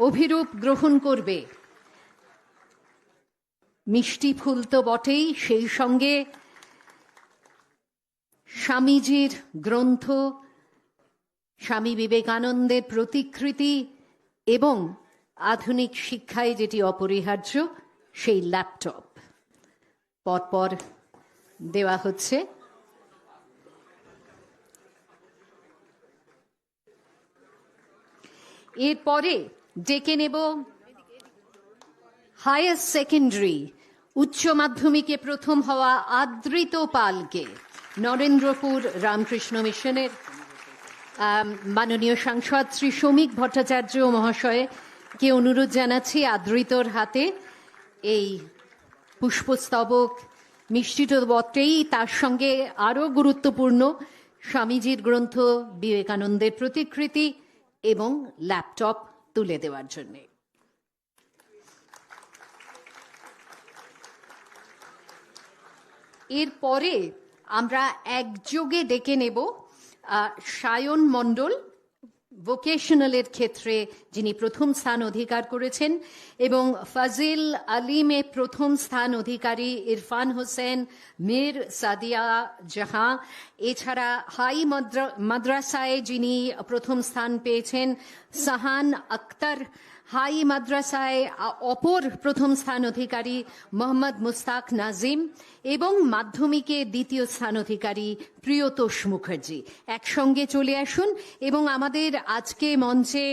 অভিরূপ গ্রহণ করবে। মিষ্টি ফুল তো বটেই, সেই সঙ্গে স্বামীজির গ্রন্থ, স্বামী বিবেকানন্দের প্রতিকৃতি এবং আধুনিক শিক্ষায় যেটি অপরিহার্য সেই ল্যাপটপ পরপর দেওয়া হচ্ছে। এরপরে ডেকে নেব হায়ার সেকেন্ডারি উচ্চ মাধ্যমিকে প্রথম হওয়া আদৃত পালকে। নরেন্দ্রপুর রামকৃষ্ণ মিশনের মাননীয় সাংসদ শ্রী শ্রমিক ভট্টাচার্য মহাশয়কে অনুরোধ জানাচ্ছি আদৃতর হাতে এই পুষ্পস্তবক। মিষ্টি তো বটেই, তার সঙ্গে আরও গুরুত্বপূর্ণ স্বামীজির গ্রন্থ, বিবেকানন্দের প্রতিকৃতি এবং ল্যাপটপ তুলে দেওয়ার জন্যে। এরপরে আমরা একযোগে ডেকে নেব সায়ন মণ্ডল, ভোকেশনালের ক্ষেত্রে যিনি প্রথম স্থান অধিকার করেছেন, এবং ফাজিল আলিমে প্রথম স্থান অধিকারী ইরফান হোসেন, মীর সাদিয়া জাহাঁ। এছাড়া হাই মাদ্রাসায় যিনি প্রথম স্থান পেয়েছেন সাহান আক্তার, হাই মাদ্রাসায় অপর প্রথম স্থান অধিকারী মোহাম্মদ মুস্তাক নাজিম এবং মাধ্যমিকে দ্বিতীয় স্থান অধিকারী প্রিয়তোষ মুখার্জি। একসঙ্গে চলে আসুন এবং আমাদের আজকে মঞ্চে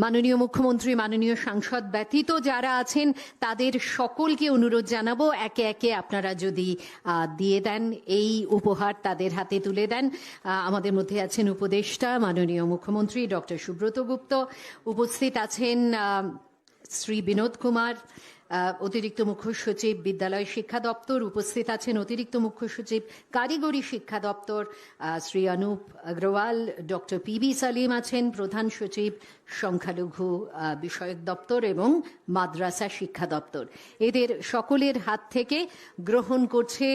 মাননীয় মুখ্যমন্ত্রী, মাননীয় সাংসদ ব্যতীত যারা আছেন তাদের সকলকে অনুরোধ জানাবো একে একে আপনারা যদি দিয়ে দেন এই উপহার, তাদের হাতে তুলে দেন। আমাদের মধ্যে আছেন উপদেষ্টা মাননীয় মুখ্যমন্ত্রী ডক্টর সুব্রত গুপ্ত, উপস্থিত আছেন শ্রী বিনোদ কুমার, অতিরিক্ত মুখ্য সচিব বিদ্যালয় শিক্ষা দপ্তর, উপস্থিত আছেন অতিরিক্ত মুখ্য সচিব কারিগরি শিক্ষা দপ্তর শ্রী অনুপ অগ্রওয়াল, ডক্টর পিবি সালিম আছেন প্রধান সচিব সংখ্যালঘু বিষয়ক দপ্তর এবং মাদ্রাসা শিক্ষা দপ্তর। এদের সকলের হাত থেকে গ্রহণ করছে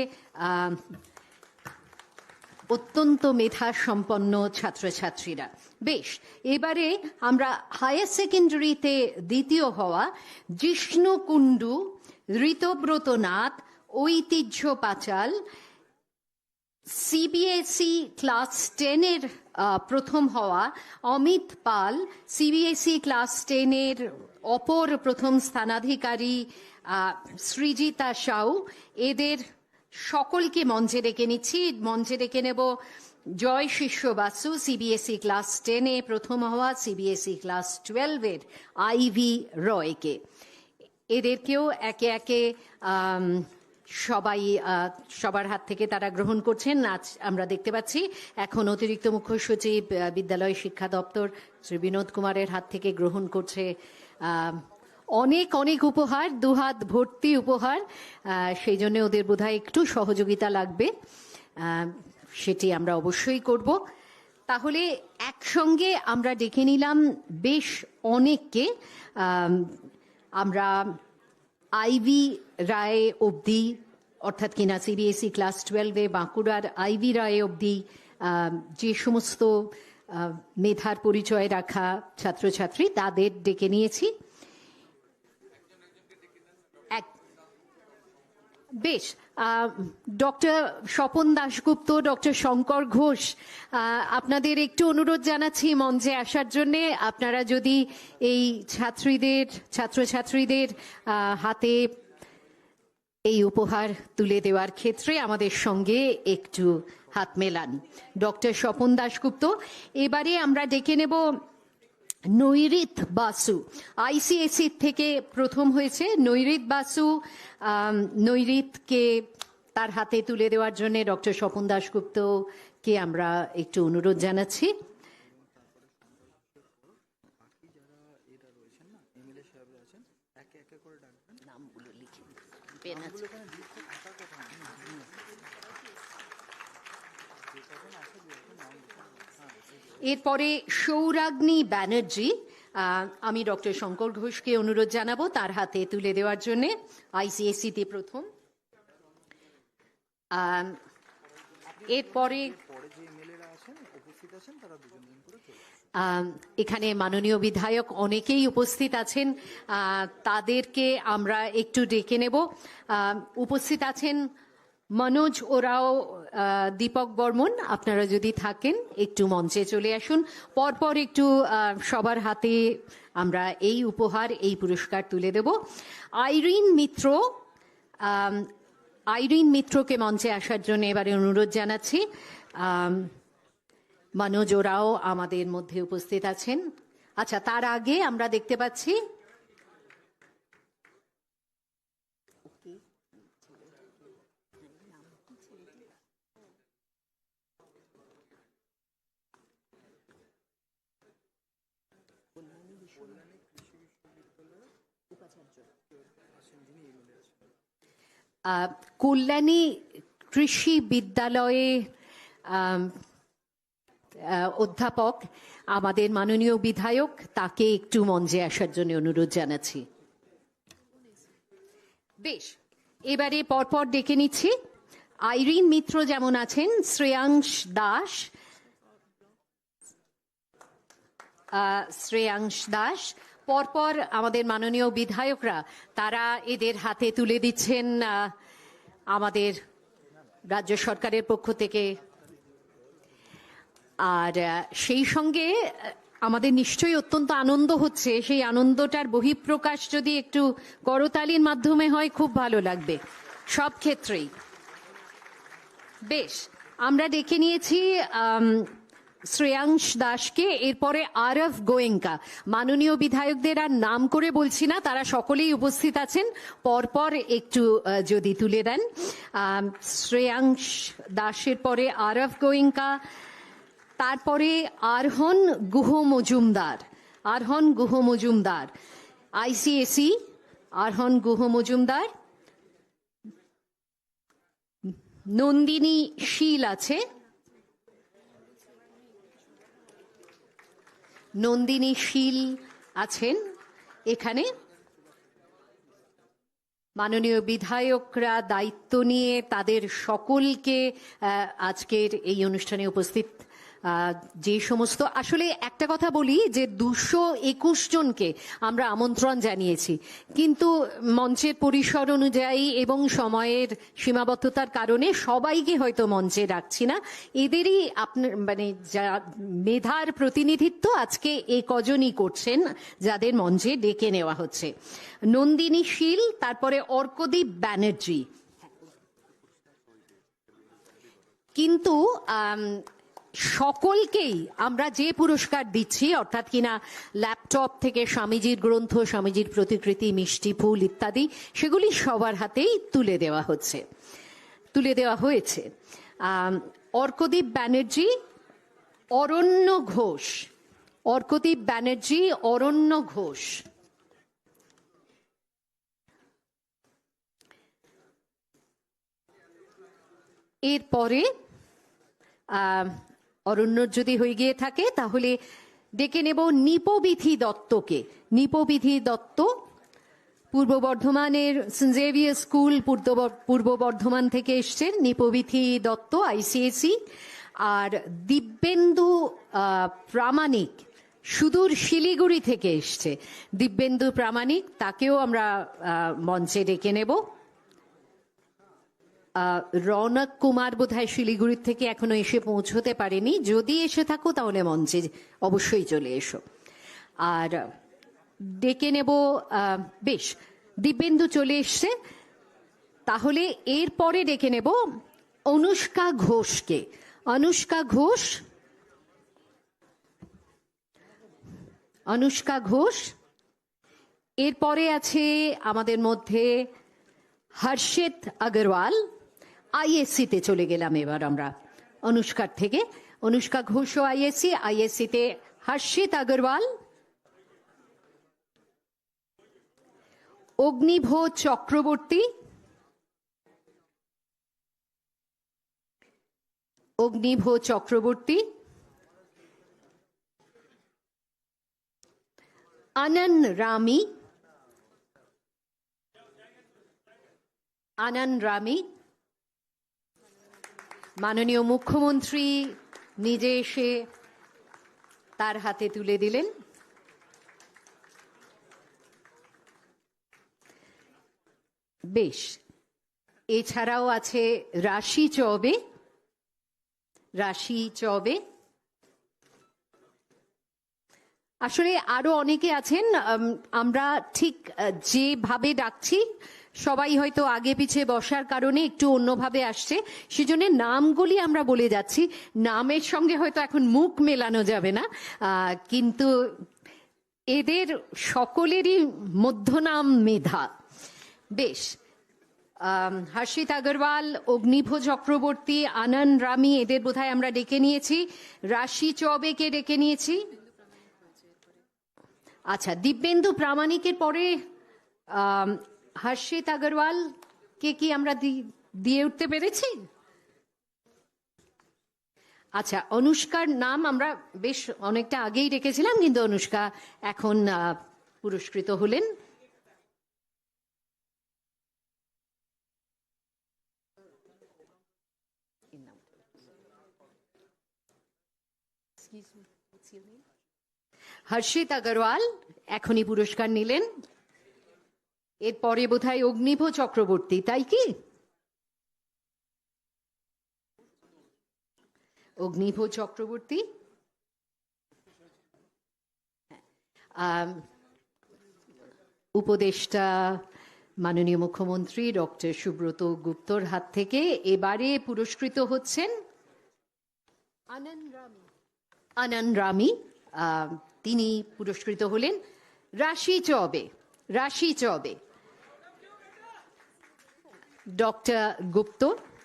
অত্যন্ত মেধা সম্পন্ন ছাত্রছাত্রীরা। বেশ, এবারে আমরা হায়ার সেকেন্ডারিতে দ্বিতীয় হওয়া জিষ্ণু কুণ্ডু, ঋতব্রত নাথ, ঐতিহ্য পাঁচাল, সিবিএসই ক্লাস 10-এর প্রথম হওয়া অমিত পাল, সিবিএসই ক্লাস 10-এর অপর প্রথম স্থানাধিকারী সৃজিতা সাউ, এদের সকলকে মঞ্চে ডেকে নিচ্ছি। মঞ্চে ডেকে নেব জয় শিষ্য বাসু, সিবিএসই ক্লাস 10-এ প্রথম হওয়া, সিবিএসই ক্লাস 12-এর আইভি রয়কে। এদেরকেও একে একে সবার হাত থেকে তারা গ্রহণ করছেন। আজ আমরা দেখতে পাচ্ছি এখন অতিরিক্ত মুখ্য সচিব বিদ্যালয় শিক্ষা দপ্তর শ্রী বিনোদ কুমারের হাত থেকে গ্রহণ করছে অনেক অনেক উপহার, দুহাত ভর্তি উপহার। সেই জন্য ওদের বোধহয় একটু সহযোগিতা লাগবে, সেটি আমরা অবশ্যই করব। তাহলে একসঙ্গে আমরা ডেকে নিলাম বেশ অনেককে। আমরা আইভি রায় অবধি, অর্থাৎ কিনা সিবিএসই ক্লাস 12-এ বাঁকুড়ার আইভি রায় অবধি যে সমস্ত মেধার পরিচয় রাখা ছাত্রছাত্রী তাদের ডেকে নিয়েছি। বেশ, ডক্টর স্বপন দাশগুপ্ত, ডক্টর শঙ্কর ঘোষ, আপনাদের একটু অনুরোধ জানাচ্ছি মঞ্চে আসার জন্যে। আপনারা যদি এই ছাত্রছাত্রীদের হাতে এই উপহার তুলে দেওয়ার ক্ষেত্রে আমাদের সঙ্গে একটু হাত মেলান। ডক্টর স্বপন দাশগুপ্ত। এবারে আমরা ডেকে নেব নৈরিত বাসু, আইসিএসসি থেকে প্রথম হয়েছে নৈরিত বাসু। নৈরিতকে তার হাতে তুলে দেওয়ার জন্য ডক্টর স্বপন দাশগুপ্তকে আমরা একটু অনুরোধ জানাচ্ছি। এরপরে সৌরাগ্নি ব্যানার্জি, আমি ডক্টর শঙ্কর ঘোষকে অনুরোধ জানাবো তার হাতে তুলে দেওয়ার জন্য, আইসিএসসিতে প্রথম। এরপরে এখানে মাননীয় বিধায়ক অনেকেই উপস্থিত আছেন, তাদেরকে আমরা একটু ডেকে নেব। উপস্থিত আছেন মনোজ ওরাও, দীপক বর্মন, আপনারা যদি থাকেন একটু মঞ্চে চলে আসুন। পরপর একটু সবার হাতে আমরা এই উপহার, এই পুরস্কার তুলে দেব। আইরিন মিত্রকে মঞ্চে আসার জন্য এবারে অনুরোধ জানাচ্ছি। মনোজ ওরাও আমাদের মধ্যে উপস্থিত আছেন। আচ্ছা, তার আগে আমরা দেখতে পাচ্ছি কল্যাণী কৃষি বিদ্যালয়ে অধ্যাপক আমাদের মাননীয় বিধায়ক, তাকে একটু মঞ্চে আসার জন্য অনুরোধ জানাচ্ছি। বেশ, এবারে পরপর ডেকে নিচ্ছি। আইরিন মিত্র যেমন আছেন, শ্রেয়াংশ দাস, পরপর আমাদের মাননীয় বিধায়করা তারা এদের হাতে তুলে দিচ্ছেন আমাদের রাজ্য সরকারের পক্ষ থেকে। আর সেই সঙ্গে আমাদের নিশ্চয়ই অত্যন্ত আনন্দ হচ্ছে, সেই আনন্দটার বহিঃপ্রকাশ যদি একটু করতালির মাধ্যমে হয় খুব ভালো লাগবে সব ক্ষেত্রেই। বেশ, আমরা ডেকে নিয়েছি শ্রেয়াংশ দাসকে, এরপরে আরফ গোয়েঙ্কা। মাননীয় বিধায়কদের আর নাম করে বলছি না, তারা সকলেই উপস্থিত আছেন, পরপর একটু যদি তুলে দেন। শ্রেয়াংশ দাসের পরে আরফ গোয়েঙ্কা, তারপরে আরহন গুহ মজুমদার, আইসিএসই আরহন গুহ মজুমদার। নন্দিনী শীল আছে, নন্দিনী শীল আছেন এখানে। মাননীয় বিধায়করা দায়িত্ব নিয়ে তাদের সকলকে আজকের এই অনুষ্ঠানে উপস্থিত যে সমস্ত, আসলে একটা কথা বলি যে 221 জনকে আমরা আমন্ত্রণ জানিয়েছি, কিন্তু মঞ্চের পরিসর অনুযায়ী এবং সময়ের সীমাবদ্ধতার কারণে সবাইকে হয়তো মঞ্চে রাখছি না। এদেরই আপনার মানে যা মেধার প্রতিনিধিত্ব আজকে এই কজনই করছেন যাদের মঞ্চে ডেকে নেওয়া হচ্ছে। নন্দিনী শীল, তারপরে অর্কদীপ ব্যানার্জি। কিন্তু সকলকেই আমরা যে পুরস্কার দিচ্ছি, অর্থাৎ কিনা ল্যাপটপ থেকে স্বামীজির গ্রন্থ, স্বামীজির প্রতিকৃতি, মিষ্টি ফুল ইত্যাদি, সেগুলি সবার হাতেই তুলে দেওয়া হয়েছে। অর্কদীপ ব্যানার্জি, অরণ্য ঘোষ। এরপরে অরণ্যর যদি হয়ে গিয়ে থাকে তাহলে ডেকে নেব নিপবিধি দত্তকে। নিপবিধি দত্ত পূর্ব বর্ধমানের সেন্ট জেভিয়ার স্কুল পূর্ব বর্ধমান থেকে এসছেন নিপবিধি দত্ত, আইসিএসই। আর দিব্যেন্দু প্রামাণিক সুদূর শিলিগুড়ি থেকে এসছে, দিব্যেন্দু প্রামাণিক, তাকেও আমরা মঞ্চে ডেকে নেব। রৌনক কুমার বোধহয় শিলিগুড়ির থেকে এখনো এসে পৌঁছতে পারেনি, যদি এসে থাকো তাহলে মঞ্চে অবশ্যই চলে এসো। আর ডেকে নেব, বেশ, দিব্যেন্দু চলে এসছে, তাহলে এরপরে ডেকে নেব অনুষ্কা ঘোষকে। অনুষ্কা ঘোষ। এরপরে আছে আমাদের মধ্যে হর্ষিত আগরওয়াল, আইএসসিতে চলে গেলাম এবার আমরা অনুষ্কার থেকে। অনুষ্কা ঘোষ ও আইএসসিতে হর্ষিত আগরওয়াল। অগ্নিভ চক্রবর্তী। আনন রামি। মাননীয় মুখ্যমন্ত্রী নিজে এসে তার হাতে তুলে দিলেন। বেশ, এছাড়াও আছে রাশি চৌবে। রাশি চৌবে, আসলে আরো অনেকে আছেন, আমরা ঠিক যেভাবে ডাকছি সবাই হয়তো আগে পিছে বসার কারণে একটু অন্যভাবে আসছে, সেজন্য নামগুলি আমরা বলে যাচ্ছি। নামের সঙ্গে হয়তো এখন মুখ মেলানো যাবে না, কিন্তু এদের সকলেরই মধ্যনাম মেধা। বেশ, হর্ষিত আগরওয়াল, অগ্নিভ চক্রবর্তী, আনন্দ রামি, এদের বোধহয় আমরা ডেকে নিয়েছি। রাশি চৌবেকে ডেকে নিয়েছি। আচ্ছা, দিব্যেন্দু প্রামাণিকের পরে হর্ষিত আগরওয়াল কে কি আমরা দিয়ে উঠতে পেরেছি? আচ্ছা, অনুষ্কার নাম আমরা বেশ অনেকটা আগেই রেখেছিলাম, কিন্তু অনুষ্কা এখন পুরস্কৃত হলেন। হর্ষিত আগরওয়াল এখনই পুরস্কার নিলেন। এরপরে বোধহয় অগ্নিভ চক্রবর্তী, তাই কি? অগ্নিভ চক্রবর্তী, উপদেষ্টা মাননীয় মুখ্যমন্ত্রী ডক্টর সুব্রত গুপ্তর হাত থেকে এবারে পুরস্কৃত হচ্ছেন আনন্দ রামি। তিনি পুরস্কৃত হলেন। রাশি চৌবে, রাশি চৌবে। ডক্টর গুপ্ত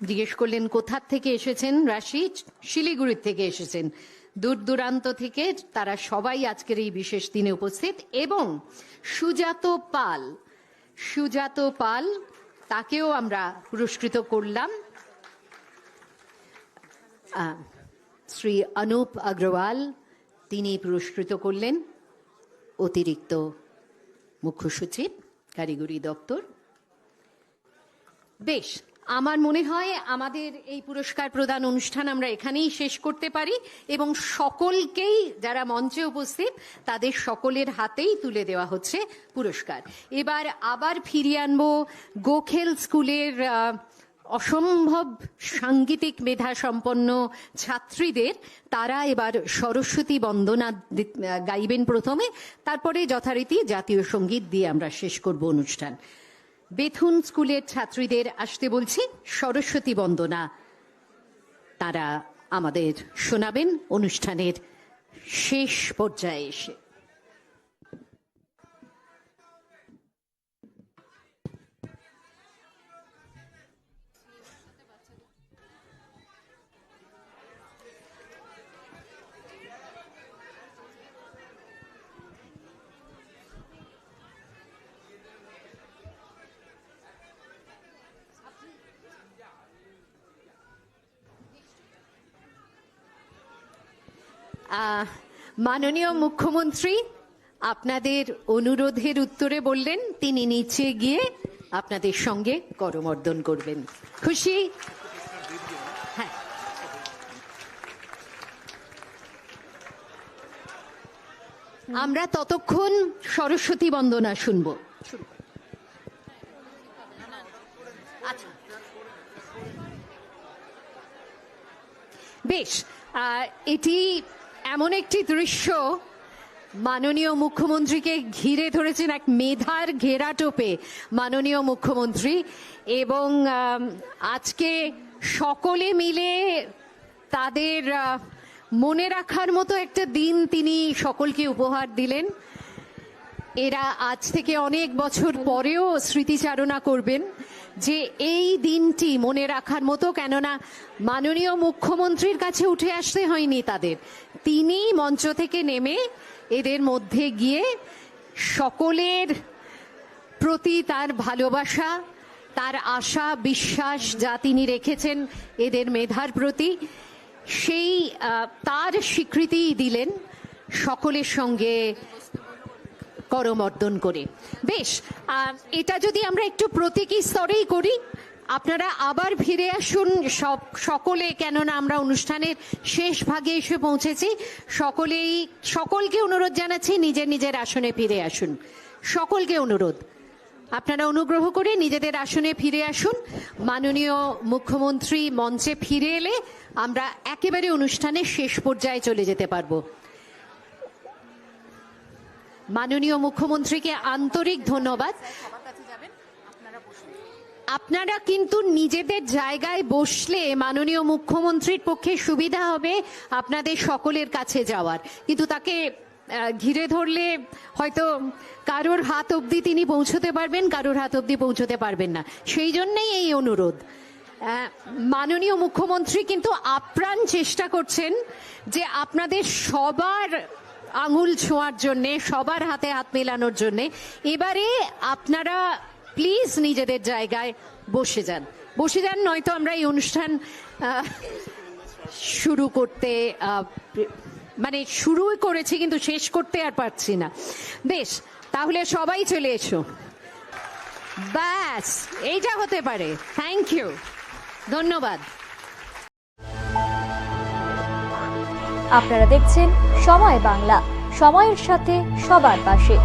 জিজ্ঞেস করলেন কোথা থেকে এসেছেন। রাশি শিলিগুড়ি থেকে এসেছেন, দূর দূরান্ত থেকে তারা সবাই আজকের এই বিশেষ দিনে উপস্থিত। এবং সুজাত পাল, সুজাত পাল, তাকেও আমরা পুরস্কৃত করলাম। শ্রী অনুপ আগরওয়াল, তিনি পুরস্কৃত করলেন, অতিরিক্ত মুখ্য সচিব, কারিগরি দপ্তর। বেশ, আমার মনে হয় আমাদের এই পুরস্কার প্রদান অনুষ্ঠান আমরা এখানেই শেষ করতে পারি এবং সকলকেই, যারা মঞ্চে উপস্থিত তাদের সকলের হাতেই তুলে দেওয়া হচ্ছে পুরস্কার। এবার আবার ফিরিয়ে আনবো গোখেল স্কুলের অসম্ভব সাংগীতিক মেধা সম্পন্ন ছাত্রীদের। তারা এবার সরস্বতী বন্দনা গাইবেন প্রথমে, তারপরে যথারীতি জাতীয় সঙ্গীত দিয়ে আমরা শেষ করব অনুষ্ঠান। বেথুন স্কুলের ছাত্রীদের আসতে বলছি, সরস্বতী বন্দনা তারা আমাদের শোনাবেন অনুষ্ঠানের শেষ পর্যায়ে এসে। মাননীয় মুখ্যমন্ত্রী আপনাদের অনুরোধের উত্তরে বললেন তিনি নিচে গিয়ে আপনাদের সঙ্গে করমর্দন করবেন। খুশি? হ্যাঁ, আমরা ততক্ষণ সরস্বতী বন্দনা শুনব। আচ্ছা, বেশ, এটি এমন একটি দৃশ্য, মাননীয় মুখ্যমন্ত্রীকে ঘিরে ধরেছেন এক মেধার ঘেরাটোপে মাননীয় মুখ্যমন্ত্রী, এবং আজকে সকলে মিলে তাদের মনে রাখার মতো একটা দিন তিনি সকলকে উপহার দিলেন। এরা আজ থেকে অনেক বছর পরেও স্মৃতিচারণা করবেন যে এই দিনটি মনে রাখার মতো, কেননা মাননীয় মুখ্যমন্ত্রীর কাছে উঠে আসতে হয়নি তাদের, তিনি মঞ্চ থেকে নেমে এদের মধ্যে গিয়ে সকলের প্রতি তার ভালোবাসা, তার আশা বিশ্বাস যা তিনি রেখেছেন এদের মেধার প্রতি, সেই তার স্বীকৃতি দিলেন সকলের সঙ্গে করমর্দন করে। বেশ, এটা যদি আমরা একটু প্রতীকী স্তরেই করি, আপনারা আবার ফিরে আসুন সকলে, কেননা আমরা অনুষ্ঠানের শেষ ভাগে এসে পৌঁছেছি। সকলকে অনুরোধ জানাচ্ছি নিজের নিজের আসনে ফিরে আসুন। সকলকে অনুরোধ, আপনারা অনুগ্রহ করে নিজেদের আসনে ফিরে আসুন। মাননীয় মুখ্যমন্ত্রী মঞ্চে ফিরে এলে আমরা একেবারে অনুষ্ঠানের শেষ পর্যায়ে চলে যেতে পারবো। মাননীয় মুখ্যমন্ত্রীকে আন্তরিক ধন্যবাদ। আপনারা কিন্তু নিজেদের জায়গায় বসলে মাননীয় মুখ্যমন্ত্রীর পক্ষে সুবিধা হবে আপনাদের সকলের কাছে যাওয়ার, কিন্তু তাকে ঘিরে ধরলে হয়তো কারোর হাত অবধি তিনি পৌঁছতে পারবেন, কারোর হাত অবধি পৌঁছতে পারবেন না। সেই জন্যই এই অনুরোধ। মাননীয় মুখ্যমন্ত্রী কিন্তু আপ্রাণ চেষ্টা করছেন যে আপনাদের সবার আঙুল ছোঁয়ার জন্যে, সবার হাতে হাত মেলানোর জন্যে। এবারে আপনারা প্লিজ নিজেদের জায়গায় বসে যান, নয়তো আমরা এই অনুষ্ঠান শুরু করতে শুরুই করেছি কিন্তু শেষ করতে আর পারছি না। বেশ, তাহলে সবাই চলে এসো। ব্যাস, এইটা হতে পারে। থ্যাংক ইউ, ধন্যবাদ। আপনারা দেখছেন সময় বাংলা, সময়ের সাথে সবার পাশে।